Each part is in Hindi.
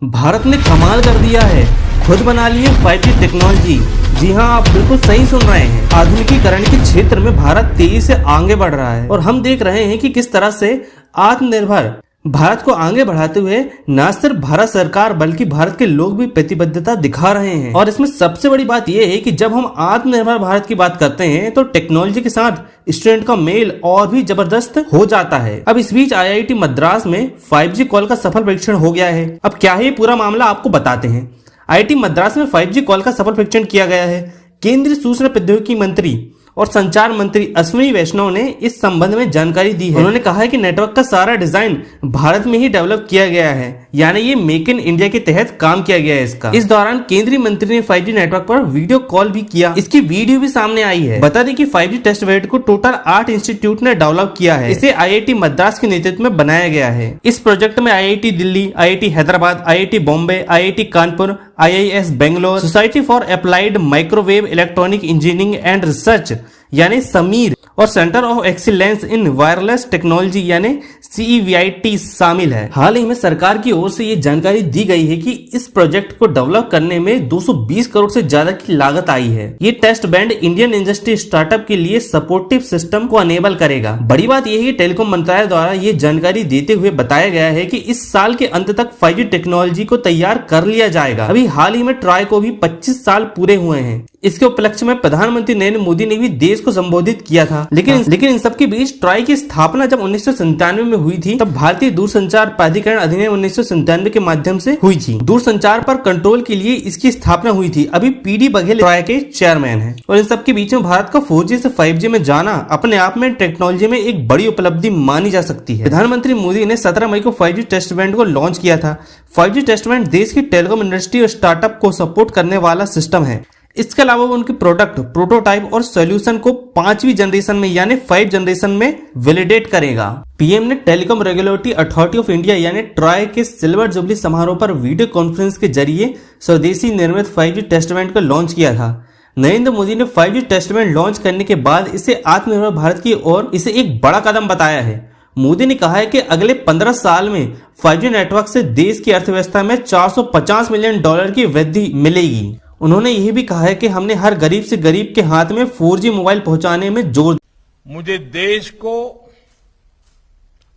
भारत ने कमाल कर दिया है, खुद बना ली है 5G टेक्नोलॉजी। जी हाँ, आप बिल्कुल सही सुन रहे हैं। आधुनिकीकरण के क्षेत्र में भारत तेजी से आगे बढ़ रहा है और हम देख रहे हैं कि किस तरह से आत्मनिर्भर भारत को आगे बढ़ाते हुए न सिर्फ भारत सरकार बल्कि भारत के लोग भी प्रतिबद्धता दिखा रहे हैं। और इसमें सबसे बड़ी बात यह है कि जब हम आत्मनिर्भर भारत की बात करते हैं तो टेक्नोलॉजी के साथ स्टूडेंट का मेल और भी जबरदस्त हो जाता है। अब इस बीच IIT मद्रास में 5G कॉल का सफल परीक्षण हो गया है। अब क्या है ये पूरा मामला आपको बताते हैं। IIT मद्रास में 5G कॉल का सफल परीक्षण किया गया है। केंद्रीय सूचना प्रौद्योगिकी मंत्री और संचार मंत्री अश्विनी वैष्णव ने इस संबंध में जानकारी दी है। उन्होंने कहा है कि नेटवर्क का सारा डिजाइन भारत में ही डेवलप किया गया है, यानी ये मेक इन इंडिया के तहत काम किया गया है इसका। इस दौरान केंद्रीय मंत्री ने 5G नेटवर्क पर वीडियो कॉल भी किया। इसकी वीडियो भी सामने आई है। बता दें कि 5G टेस्ट बेड को टोटल 8 इंस्टीट्यूट ने डेवलप किया है। इसे IIT मद्रास के नेतृत्व में बनाया गया है। इस प्रोजेक्ट में IIT Delhi, IIT Hyderabad, IIT Bombay, IIT Kanpur, IIS Bangalore, society for applied microwave electronic engineering and research यानी समीर और centre of excellence in wireless technology यानी CEVIT शामिल है। हाल ही में सरकार की ओर से ये जानकारी दी गई है कि इस प्रोजेक्ट को डेवलप करने में 220 करोड़ से ज्यादा की लागत आई है। ये test band Indian industry startup के लिए सपोर्टिव सिस्टम को अनेबल करेगा। बड़ी बात यह है कि टेलीकॉम मंत्रालय द्वारा ये जानकारी देते हुए बताया गया है कि इस साल के अंत तक 5G टेक्नोलॉजी को तैयार कर लिया जाएगा। अभी हाल ही में ट्राई को भी 25 साल पूरे हुए हैं। इसके उपलक्ष्य में प्रधानमंत्री नरेंद्र मोदी ने भी देश को संबोधित किया था। लेकिन इन सबके बीच ट्राई की स्थापना जब 1997 में हुई थी तब भारतीय दूरसंचार प्राधिकरण अधिनियम 1997 के माध्यम से हुई थी। दूरसंचार पर कंट्रोल के लिए इसकी स्थापना हुई थी। अभी PD बघेल ट्राई के चेयरमैन हैं। और इन सबके बीच में भारत का 4G से 5G में जाना अपने आप में टेक्नोलॉजी में एक बड़ी उपलब्धि मानी जा सकती है। प्रधानमंत्री मोदी ने 17 मई को 5G टेस्ट बैंड को लॉन्च किया था। 5G टेस्ट बैंड देश की टेलीकॉम इंडस्ट्री और स्टार्टअप को सपोर्ट करने वाला सिस्टम है। इसके अलावा वो उनके प्रोडक्ट, प्रोटोटाइप और सॉल्यूशन को 5वीं जनरेशन में यानी 5 जनरेशन में वैलिडेट करेगा। PM ने telecom regulatory authority of India यानी ट्राई के सिल्वर जुबली समारोह पर वीडियो कॉन्फ्रेंस के जरिए स्वदेशी निर्मित 5G टेस्ट बैंड को लॉन्च किया था। नरेंद्र मोदी ने 5G टेस्ट बैंड लॉन्च करने के बाद इसे आत्मनिर्भर भारत की ओर इसे एक बड़ा कदम बताया है। मोदी ने कहा है कि अगले 15 साल में 5G नेटवर्क से देश की अर्थव्यवस्था में $450 मिलियन की वृद्धि मिलेगी। उन्होंने यह भी कहा है कि हमने हर गरीब से गरीब के हाथ में 4G मोबाइल पहुंचाने में जोर दिया। मुझे देश को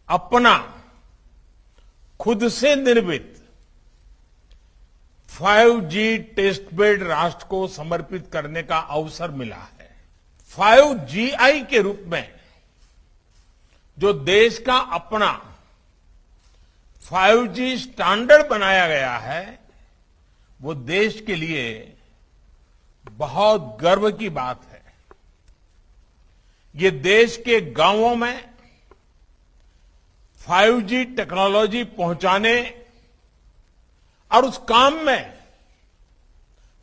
अपना खुद से निर्मित 5G टेस्ट बेड राष्ट्र को समर्पित करने का अवसर मिला है। 5GI के रूप में जो देश का अपना 5G स्टैंडर्ड बनाया गया है वो देश के लिए बहुत गर्व की बात है। ये देश के गांवों में 5G टेक्नोलॉजी पहुंचाने और उस काम में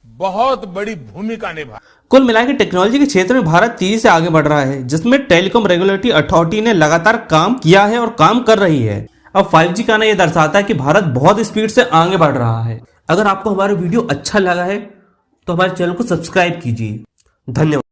बहुत बड़ी भूमिका निभा। कुल मिलाकर टेक्नोलॉजी के क्षेत्र में भारत तेजी से आगे बढ़ रहा है, जिसमें टेलीकॉम रेगुलेटरी अथॉरिटी ने लगातार काम किया है और काम कर रही है। अब 5G का आना यह दर्शाता है कि भारत बहुत स्पीड से आगे बढ़ रहा है। अगर आपको हमारा वीडियो अच्छा लगा है तो हमारे चैनल को सब्सक्राइब कीजिए। धन्यवाद।